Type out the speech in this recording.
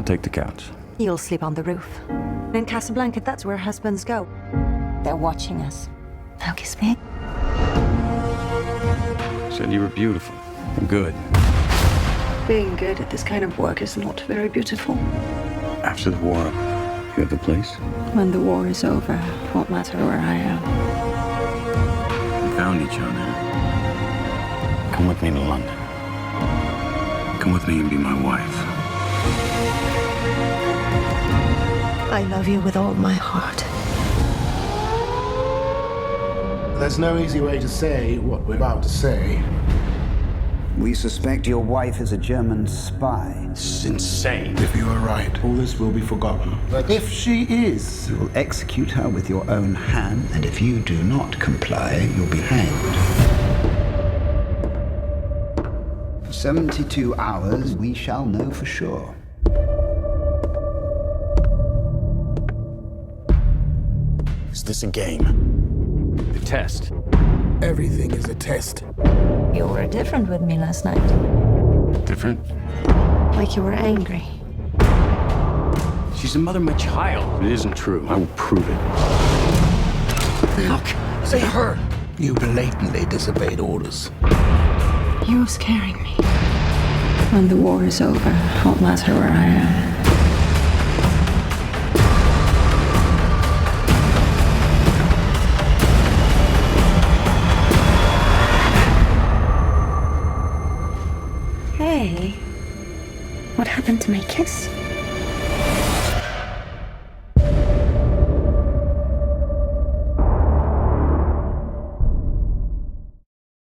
I'll take the couch. You'll sleep on the roof. In Casablanca, that's where husbands go. They're watching us. Now kiss me. Said you were beautiful and good. Being good at this kind of work is not very beautiful. After the war, you have a place? When the war is over, it won't matter where I am. We found each other. Come with me to London. Come with me and be my wife. I love you with all my heart. There's no easy way to say what we're about to say. We suspect your wife is a German spy. It's insane. If you are right, all this will be forgotten. But if she is, You will execute her with your own hand, and if you do not comply, you'll be hanged. For 72 hours, we shall know for sure. Is this a game? The test. everything is a test. You were different with me last night. Different? Like you were angry. She's the mother of my child. It isn't true. I will prove it. Look, say her. You blatantly disobeyed orders. You're scaring me. When the war is over, it won't matter where I am. Hey, what happened to my kiss?